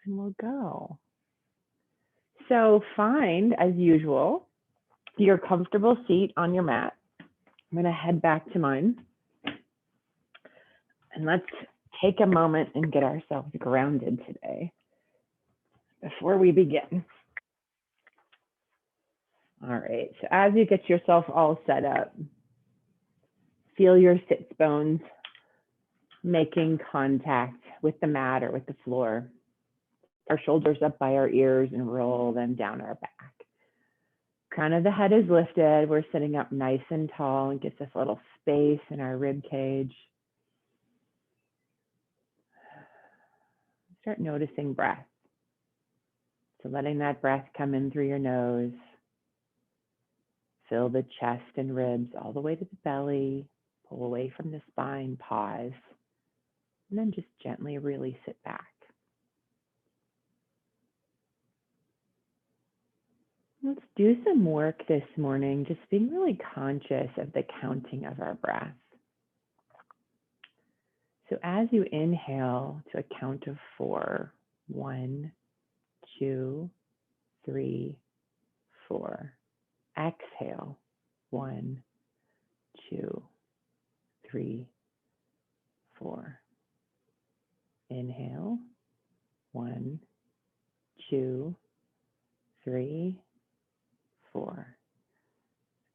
and we'll go. So find, as usual, your comfortable seat on your mat. I'm going to head back to mine. And let's take a moment and get ourselves grounded today before we begin. All right, so as you get yourself all set up, feel your sits bones making contact with the mat or with the floor. Our shoulders up by our ears and roll them down our back. Crown of the head is lifted. We're sitting up nice and tall and gets us a little space in our rib cage. Start noticing breath. So letting that breath come in through your nose. Fill the chest and ribs all the way to the belly. Pull away from the spine, pause, and then just gently really sit back. Let's do some work this morning, just being really conscious of the counting of our breath. So as you inhale to a count of 4, 1, 2, 3, 4. Exhale, 1, 2, 3, 4. Inhale, 1, 2, 3, 4.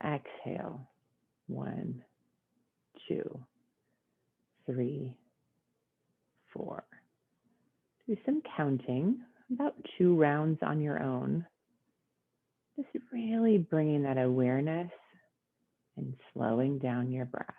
Exhale, 1, 2, 3, 4. Do some counting, about 2 rounds on your own. Just really bringing that awareness and slowing down your breath.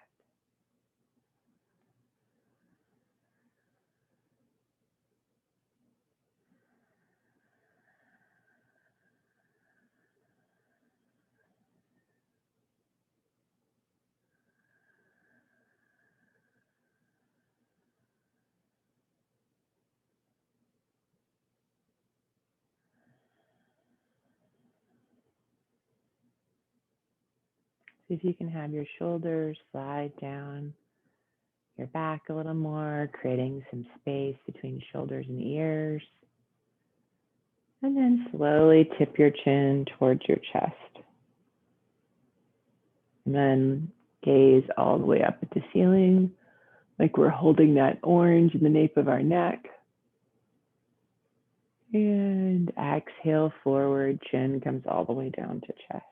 See if you can have your shoulders slide down your back a little more, creating some space between shoulders and ears. And then slowly tip your chin towards your chest. And then gaze all the way up at the ceiling, like we're holding that orange in the nape of our neck. And exhale forward, chin comes all the way down to chest.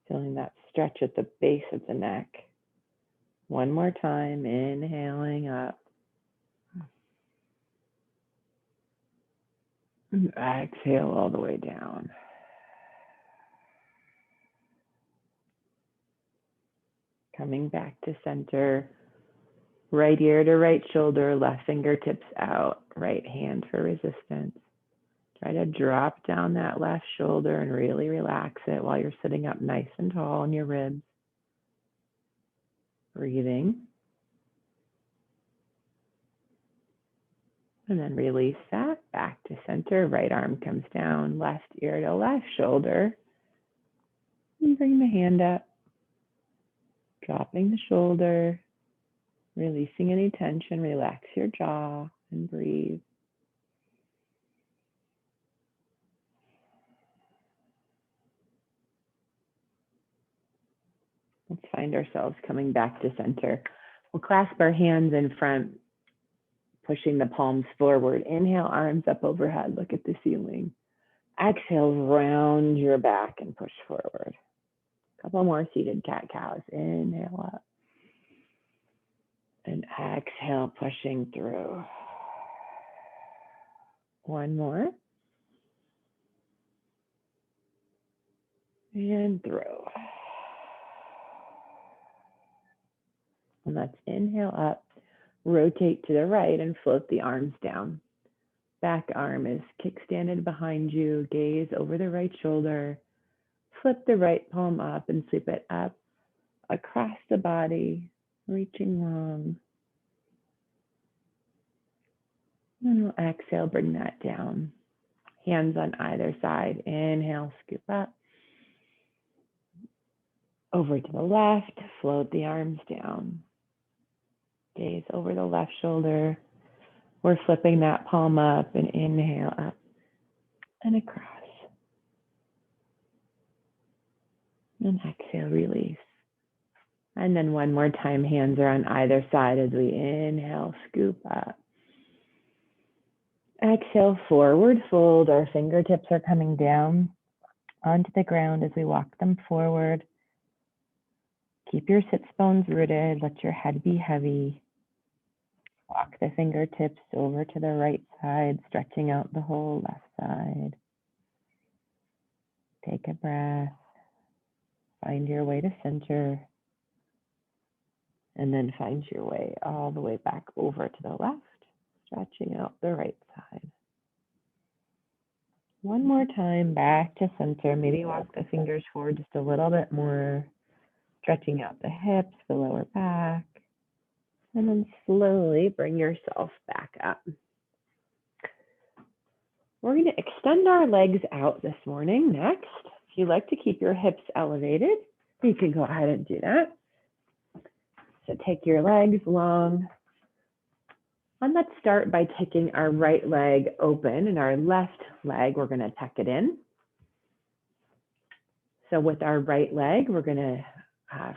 Feeling that stretch at the base of the neck. One more time, inhaling up. And exhale all the way down. Coming back to center, right ear to right shoulder, left fingertips out, right hand for resistance. Try to drop down that left shoulder and really relax it while you're sitting up nice and tall in your ribs. Breathing. And then release that, back to center, right arm comes down, left ear to left shoulder. And bring the hand up, dropping the shoulder, releasing any tension, relax your jaw and breathe. Let's find ourselves coming back to center. We'll clasp our hands in front, pushing the palms forward. Inhale, arms up overhead, look at the ceiling. Exhale, round your back and push forward. A couple more seated cat-cows. Inhale up. And exhale, pushing through. One more. And through. And let's inhale up, rotate to the right and float the arms down. Back arm is kickstanded behind you, gaze over the right shoulder. Flip the right palm up and sweep it up across the body, reaching long. And we'll exhale, bring that down. Hands on either side. Inhale, scoop up. Over to the left, float the arms down. Gaze over the left shoulder. We're flipping that palm up and inhale up and across. And exhale, release. And then one more time, hands are on either side as we inhale, scoop up. Exhale, forward fold. Our fingertips are coming down onto the ground as we walk them forward. Keep your sits bones rooted. Let your head be heavy. Walk the fingertips over to the right side, stretching out the whole left side. Take a breath. Find your way to center. And then find your way all the way back over to the left, stretching out the right side. One more time, back to center. Maybe walk the fingers forward just a little bit more, stretching out the hips, the lower back. And then slowly bring yourself back up. We're going to extend our legs out this morning next. If you like to keep your hips elevated, you can go ahead and do that. So take your legs long. And let's start by taking our right leg open and our left leg, we're going to tuck it in. So with our right leg, we're going to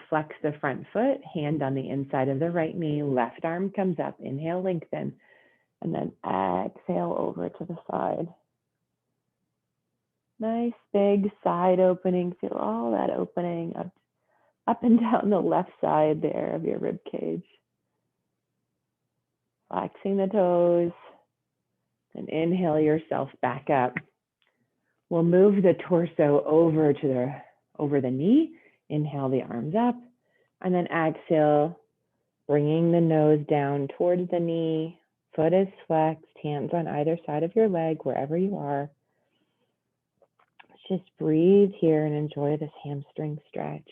flex the front foot, hand on the inside of the right knee, left arm comes up, inhale, lengthen, and then exhale over to the side. Nice big side opening, feel all that opening up and down the left side there of your rib cage. Flexing the toes, and inhale yourself back up. We'll move the torso over the knee. Inhale the arms up, and then exhale, bringing the nose down towards the knee. Foot is flexed, hands on either side of your leg, wherever you are. Just breathe here and enjoy this hamstring stretch.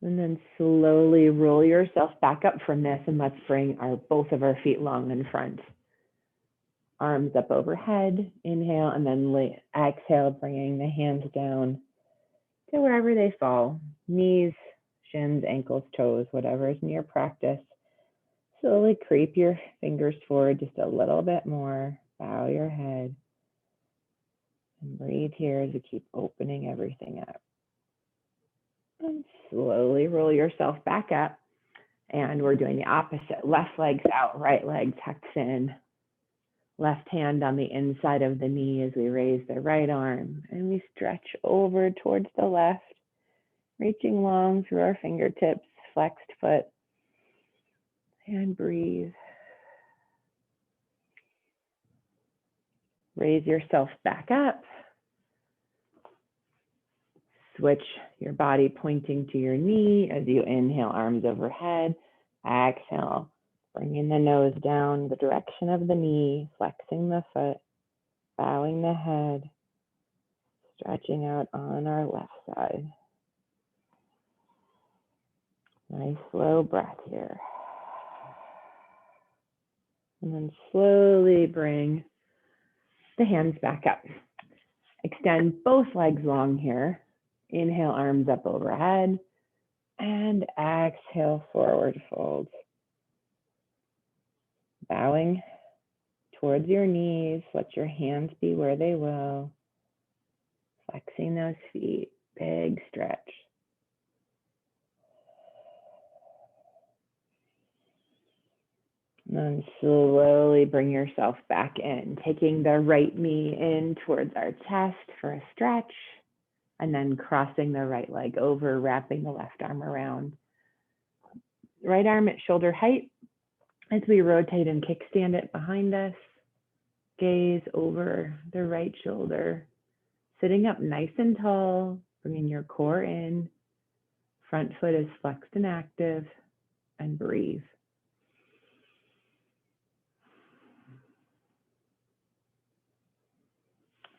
And then slowly roll yourself back up from this, and let's bring both of our feet long in front. Arms up overhead, inhale, and then exhale, bringing the hands down to wherever they fall. Knees, shins, ankles, toes, whatever is in your practice. Slowly creep your fingers forward just a little bit more. Bow your head. And breathe here as you keep opening everything up. And slowly roll yourself back up. And we're doing the opposite. Left leg's out, right leg tucks in. Left hand on the inside of the knee as we raise the right arm. And we stretch over towards the left, reaching long through our fingertips, flexed foot. And breathe. Raise yourself back up. Switch your body pointing to your knee as you inhale, arms overhead. Exhale, bringing the nose down the direction of the knee, flexing the foot, bowing the head, stretching out on our left side. Nice slow breath here. And then slowly bring the hands back up. Extend both legs long here. Inhale, arms up overhead. And exhale, forward fold. Bowing towards your knees. Let your hands be where they will. Flexing those feet. Big stretch. And then slowly bring yourself back in, taking the right knee in towards our chest for a stretch, and then crossing the right leg over, wrapping the left arm around. Right arm at shoulder height as we rotate and kickstand it behind us. Gaze over the right shoulder, sitting up nice and tall, bringing your core in. Front foot is flexed and active, and breathe.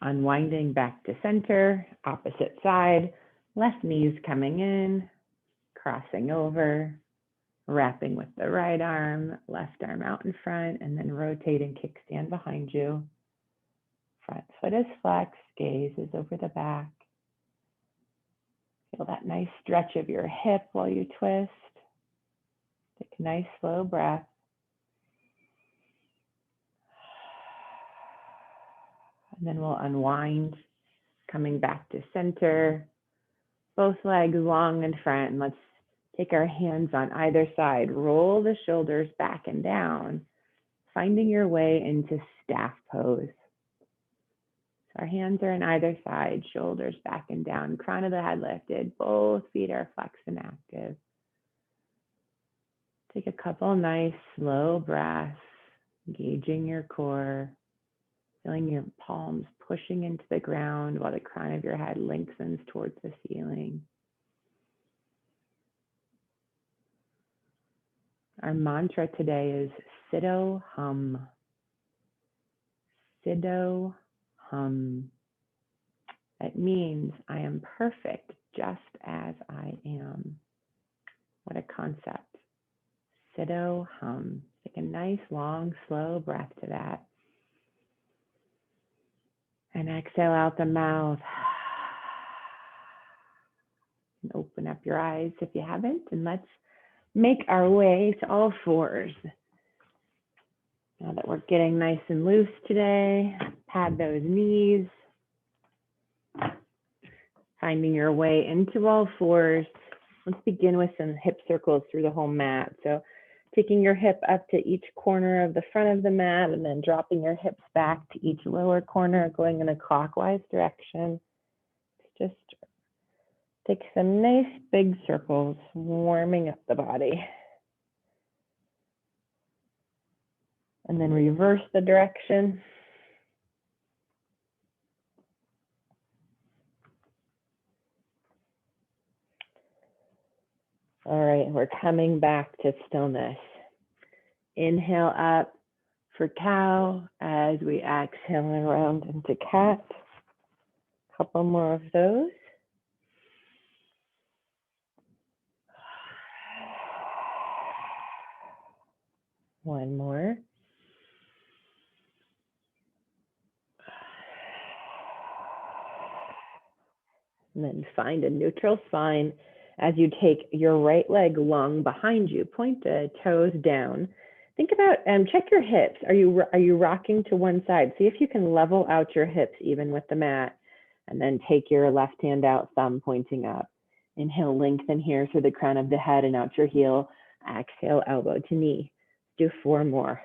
Unwinding back to center, opposite side, left knee's coming in, crossing over, wrapping with the right arm, left arm out in front, and then rotating kickstand behind you. Front foot is flexed, gaze is over the back. Feel that nice stretch of your hip while you twist. Take a nice slow breath. And then we'll unwind, coming back to center. Both legs long in front. And let's take our hands on either side. Roll the shoulders back and down, finding your way into staff pose. So our hands are on either side, shoulders back and down, crown of the head lifted, both feet are flexed and active. Take a couple nice slow breaths, engaging your core, feeling your palms pushing into the ground while the crown of your head lengthens towards the ceiling. Our mantra today is Siddho Hum. Siddho Hum. It means I am perfect just as I am. What a concept. Siddho Hum. Take a nice, long, slow breath to that. And exhale out the mouth. And open up your eyes if you haven't. And let's make our way to all fours. Now that we're getting nice and loose today, pad those knees. Finding your way into all fours. Let's begin with some hip circles through the whole mat. So taking your hip up to each corner of the front of the mat and then dropping your hips back to each lower corner, going in a clockwise direction. Just take some nice big circles, warming up the body. And then reverse the direction. All right, we're coming back to stillness. Inhale up for cow as we exhale around into cat. A couple more of those. One more. And then find a neutral spine as you take your right leg long behind you. Point the toes down. Think about, check your hips. Are you rocking to one side? See if you can level out your hips even with the mat. And then take your left hand out, thumb pointing up. Inhale, lengthen here through the crown of the head and out your heel. Exhale, elbow to knee. Do 4 more.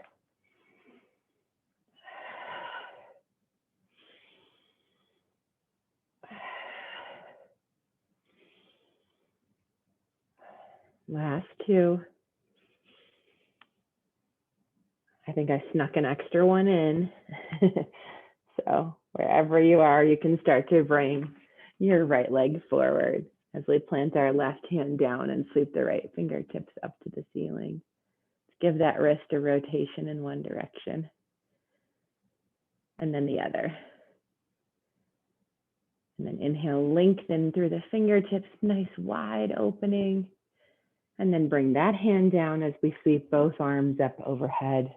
Last 2. I think I snuck an extra one in. So wherever you are, you can start to bring your right leg forward as we plant our left hand down and sweep the right fingertips up to the ceiling. Give that wrist a rotation in one direction and then the other. And then inhale, lengthen through the fingertips, nice wide opening. And then bring that hand down as we sweep both arms up overhead.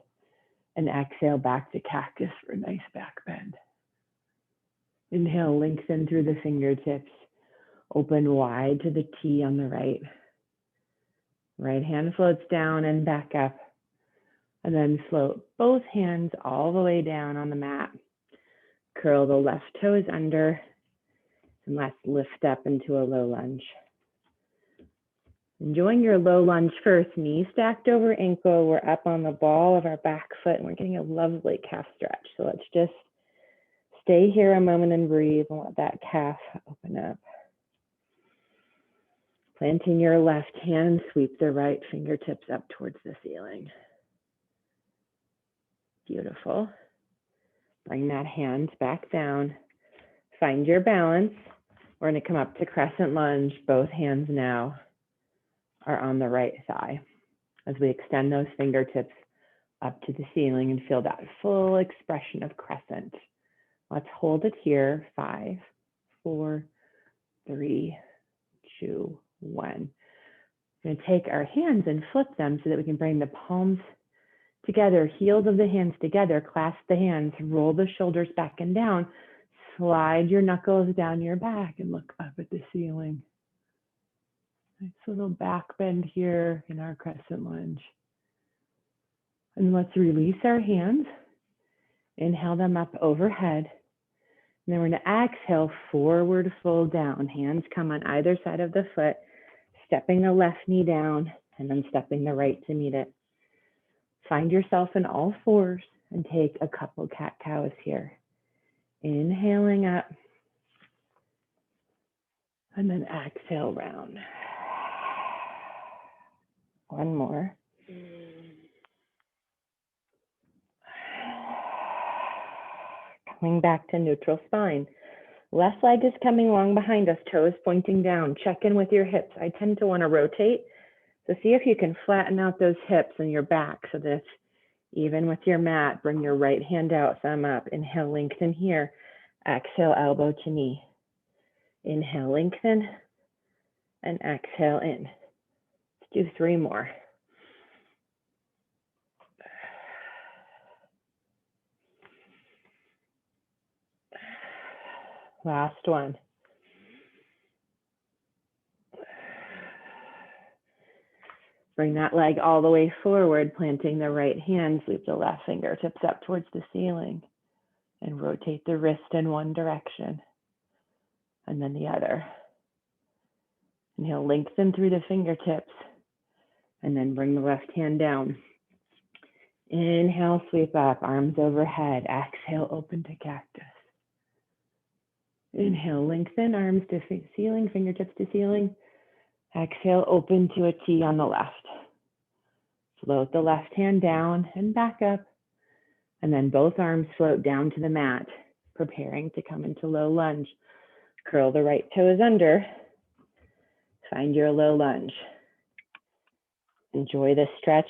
And exhale back to cactus for a nice back bend. Inhale, lengthen through the fingertips. Open wide to the T on the right. Right hand floats down and back up. And then float both hands all the way down on the mat. Curl the left toes under. And let's lift up into a low lunge. Enjoying your low lunge first, knee stacked over ankle. We're up on the ball of our back foot and we're getting a lovely calf stretch. So let's just stay here a moment and breathe and let that calf open up. Planting your left hand, sweep the right fingertips up towards the ceiling. Beautiful. Bring that hand back down. Find your balance. We're going to come up to crescent lunge. Both hands now are on the right thigh as we extend those fingertips up to the ceiling and feel that full expression of crescent. Let's hold it here. 5, 4, 3, 2, 1. We're going to take our hands and flip them so that we can bring the palms together, heels of the hands together, clasp the hands, roll the shoulders back and down, slide your knuckles down your back and look up at the ceiling. Nice little back bend here in our crescent lunge. And let's release our hands. Inhale them up overhead. And then we're going to exhale, forward fold down. Hands come on either side of the foot, stepping the left knee down and then stepping the right to meet it. Find yourself in all fours and take a couple cat-cows here. Inhaling up. And then exhale round. One more. Coming back to neutral spine. Left leg is coming long behind us, toes pointing down. Check in with your hips. I tend to want to rotate. So see if you can flatten out those hips and your back so that even with your mat, bring your right hand out, thumb up. Inhale, lengthen here. Exhale, elbow to knee. Inhale, lengthen. And exhale in. Let's do 3 more. Last one. Bring that leg all the way forward, planting the right hand, sweep the left fingertips up towards the ceiling, and rotate the wrist in one direction, and then the other. Inhale, lengthen through the fingertips, and then bring the left hand down. Inhale, sweep up, arms overhead. Exhale, open to cactus. Inhale, lengthen, arms to ceiling, fingertips to ceiling. Exhale, open to a T on the left. Float the left hand down and back up. And then both arms float down to the mat, preparing to come into low lunge. Curl the right toes under. Find your low lunge. Enjoy this stretch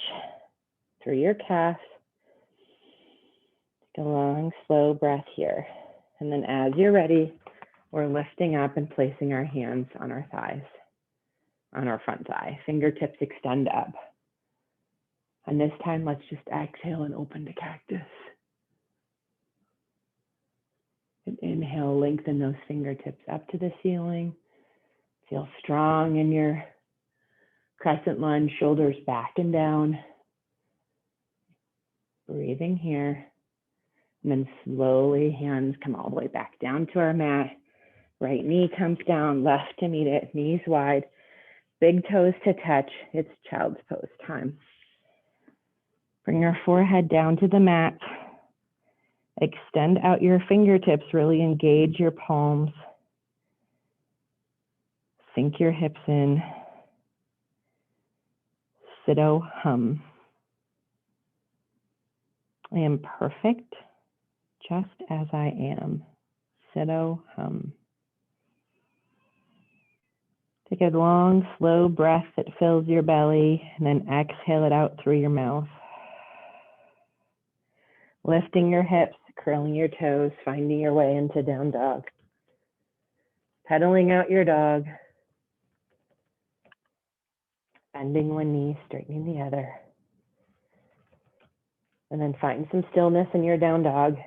through your calves. Take a long, slow breath here. And then as you're ready, we're lifting up and placing our hands on our thighs, on our front thigh. Fingertips extend up. And this time, let's just exhale and open to cactus. And inhale, lengthen those fingertips up to the ceiling. Feel strong in your crescent lunge, shoulders back and down. Breathing here. And then slowly, hands come all the way back down to our mat. Right knee comes down, left to meet it, knees wide. Big toes to touch. It's child's pose time. Bring your forehead down to the mat. Extend out your fingertips, really engage your palms. Sink your hips in. Sit-o hum. I am perfect, just as I am. Sit-o hum. Take a long, slow breath that fills your belly, and then exhale it out through your mouth. Lifting your hips, curling your toes, finding your way into down dog. Pedaling out your dog. Bending one knee, straightening the other. And then find some stillness in your down dog.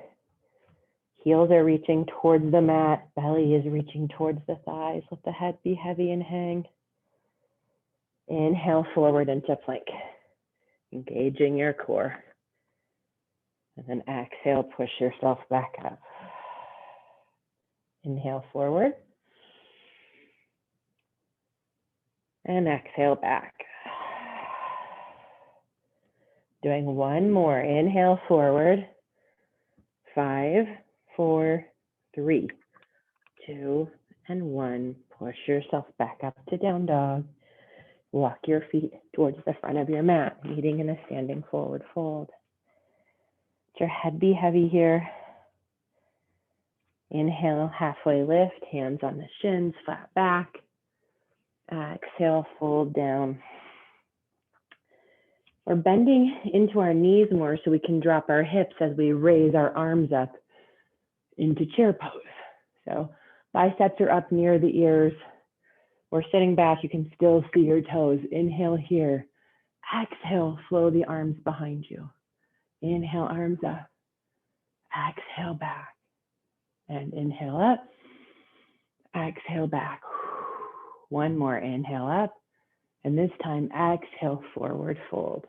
Heels are reaching towards the mat. Belly is reaching towards the thighs. Let the head be heavy and hang. Inhale forward into plank. Engaging your core. And then exhale, push yourself back up. Inhale forward. And exhale back. Doing one more. Inhale forward. 5, 4, 3, 2, and 1. Push yourself back up to down dog. Walk your feet towards the front of your mat, meeting in a standing forward fold. Let your head be heavy here. Inhale, halfway lift, hands on the shins, flat back. Exhale, fold down. We're bending into our knees more so we can drop our hips as we raise our arms up into chair pose. So biceps are up near the ears. We're sitting back, you can still see your toes. Inhale here. Exhale, flow the arms behind you. Inhale, arms up. Exhale back. And inhale up. Exhale back. One more. Inhale up. And this time, exhale, forward fold.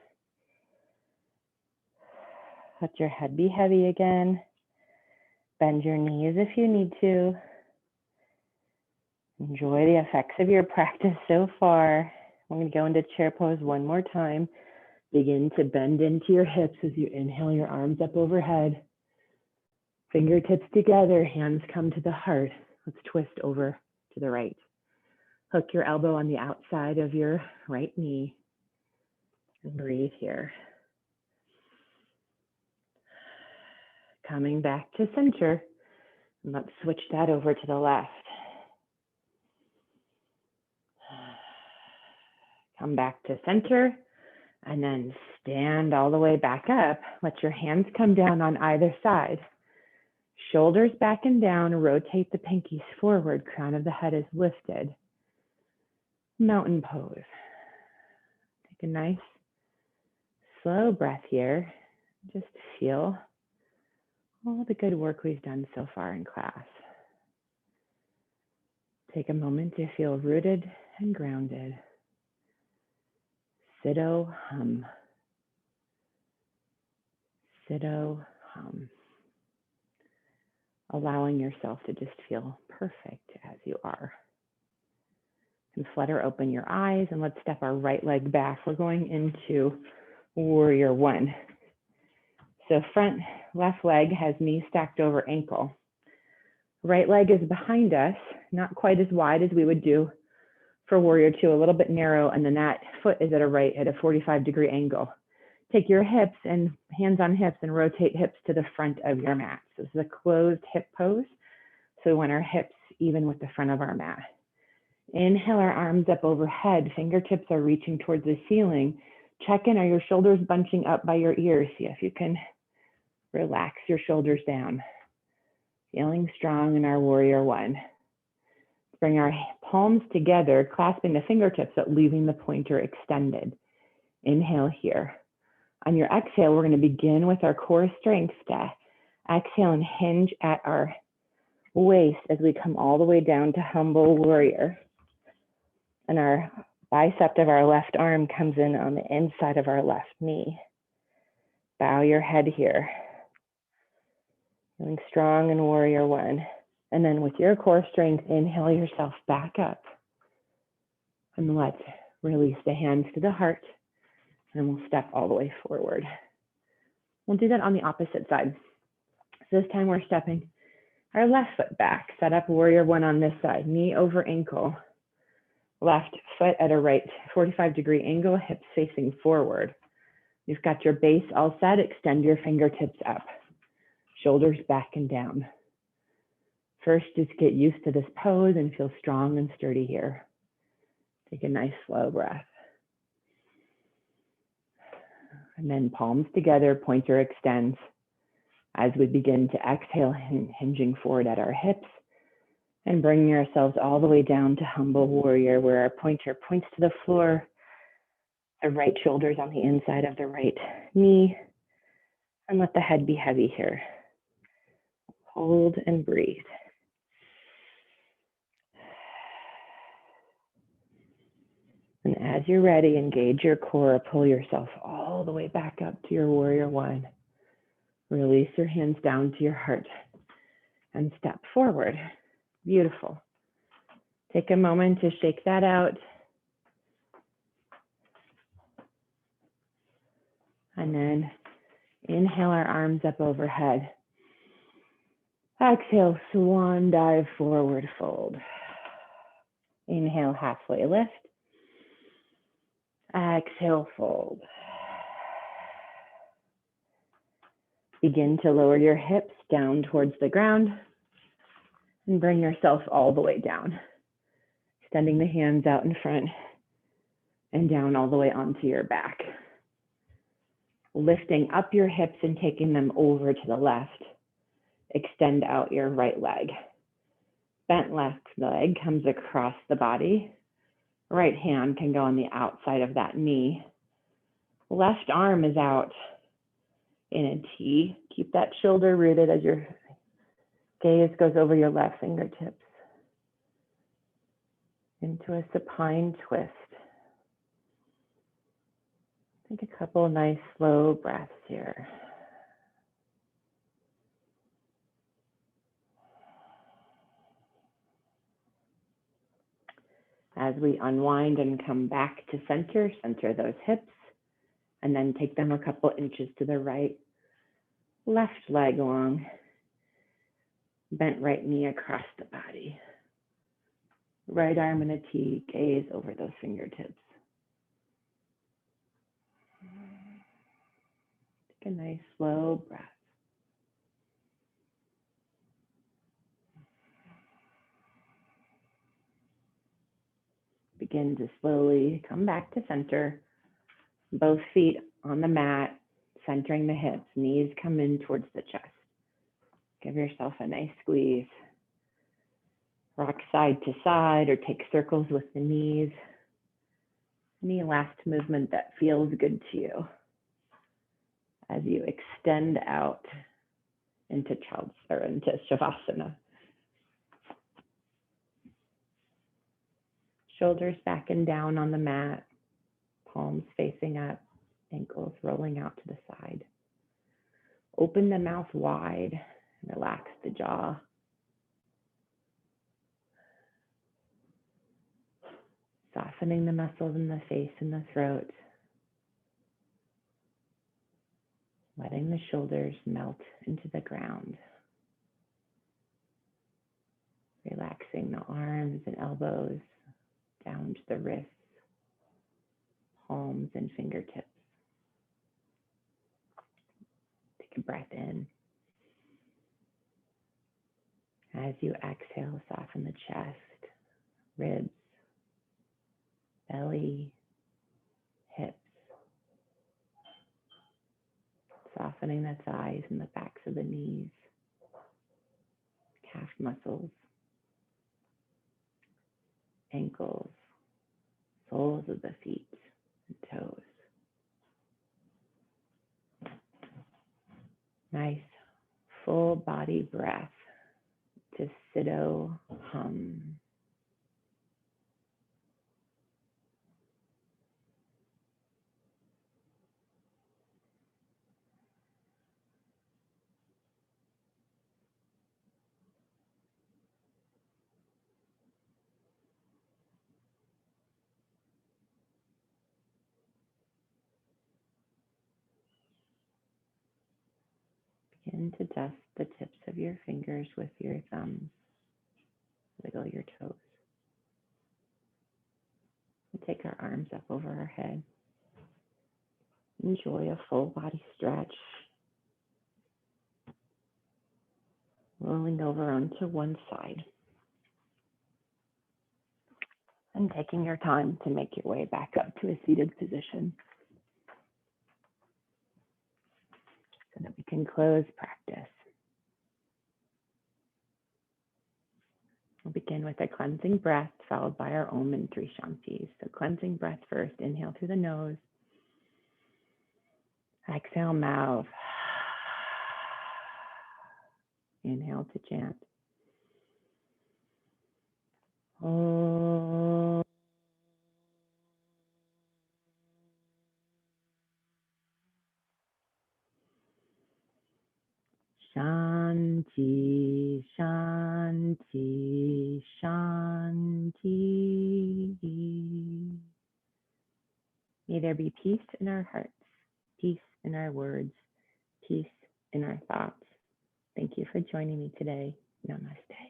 Let your head be heavy again. Bend your knees if you need to. Enjoy the effects of your practice so far. I'm going to go into chair pose one more time. Begin to bend into your hips as you inhale your arms up overhead. Fingertips together, hands come to the heart. Let's twist over to the right. Hook your elbow on the outside of your right knee. And breathe here. Coming back to center. And let's switch that over to the left. Come back to center. And then stand all the way back up. Let your hands come down on either side. Shoulders back and down. Rotate the pinkies forward. Crown of the head is lifted. Mountain pose. Take a nice slow breath here. Just feel all the good work we've done so far in class. Take a moment to feel rooted and grounded. Sit-o hum. Sit-o hum. Allowing yourself to just feel perfect as you are. And flutter open your eyes and let's step our right leg back. We're going into warrior one. So front left leg has knee stacked over ankle. Right leg is behind us, not quite as wide as we would do for warrior two, a little bit narrow, and then that foot is at a 45-degree angle. Take your hips and hands on hips and rotate hips to the front of your mat. So this is a closed hip pose. So we want our hips even with the front of our mat. Inhale our arms up overhead. Fingertips are reaching towards the ceiling. Check in, are your shoulders bunching up by your ears? See if you can relax your shoulders down. Feeling strong in our warrior one. Bring our palms together, clasping the fingertips but leaving the pointer extended. Inhale here. On your exhale, we're going to begin with our core strength. Exhale and hinge at our waist as we come all the way down to humble warrior. And our bicep of our left arm comes in on the inside of our left knee. Bow your head here. Feeling strong in warrior one. And then with your core strength, inhale yourself back up. And let's release the hands to the heart. And we'll step all the way forward. We'll do that on the opposite side. So this time we're stepping our left foot back. Set up warrior one on this side. Knee over ankle. Left foot at a right 45-degree angle, hips facing forward. You've got your base all set. Extend your fingertips up. Shoulders back and down. First, just get used to this pose and feel strong and sturdy here. Take a nice slow breath. And then palms together, pointer extends. As we begin to exhale, hinging forward at our hips and bringing ourselves all the way down to humble warrior, where our pointer points to the floor, the right shoulder's on the inside of the right knee, and let the head be heavy here. Hold and breathe. And as you're ready, engage your core, pull yourself all the way back up to your warrior one. Release your hands down to your heart and step forward. Beautiful. Take a moment to shake that out. And then inhale our arms up overhead. Exhale, swan dive, forward fold. Inhale, halfway lift. Exhale, fold. Begin to lower your hips down towards the ground and bring yourself all the way down. Extending the hands out in front and down all the way onto your back. Lifting up your hips and taking them over to the left. Extend out your right leg. Bent left leg comes across the body. Right hand can go on the outside of that knee. Left arm is out in a T. Keep that shoulder rooted as your gaze goes over your left fingertips into a supine twist. Take a couple nice slow breaths here. As we unwind and come back to center, center those hips, and then take them a couple inches to the right, left leg long, bent right knee across the body. Right arm in a T, gaze over those fingertips. Take a nice slow breath. Begin to slowly come back to center. Both feet on the mat, centering the hips, knees come in towards the chest. Give yourself a nice squeeze. Rock side to side or take circles with the knees. Any last movement that feels good to you as you extend out into Shavasana. Shoulders back and down on the mat, palms facing up, ankles rolling out to the side. Open the mouth wide, relax the jaw. Softening the muscles in the face and the throat. Letting the shoulders melt into the ground. Relaxing the arms and elbows down to the wrists, palms and fingertips. Take a breath in. As you exhale, soften the chest, ribs, belly, hips. Softening the thighs and the backs of the knees, calf muscles, ankles, soles of the feet and toes. Nice full body breath to Siddho Hum. Begin to dust the tips of your fingers with your thumbs. Wiggle your toes. And take our arms up over our head. Enjoy a full body stretch. Rolling over onto one side. And taking your time to make your way back up to a seated position so that we can close practice. We'll begin with a cleansing breath followed by our Om and 3 Shantis. So cleansing breath first, inhale through the nose. Exhale, mouth. Inhale to chant. Om. Shanti, Shanti, Shanti. May there be peace in our hearts, peace in our words, peace in our thoughts. Thank you for joining me today. Namaste.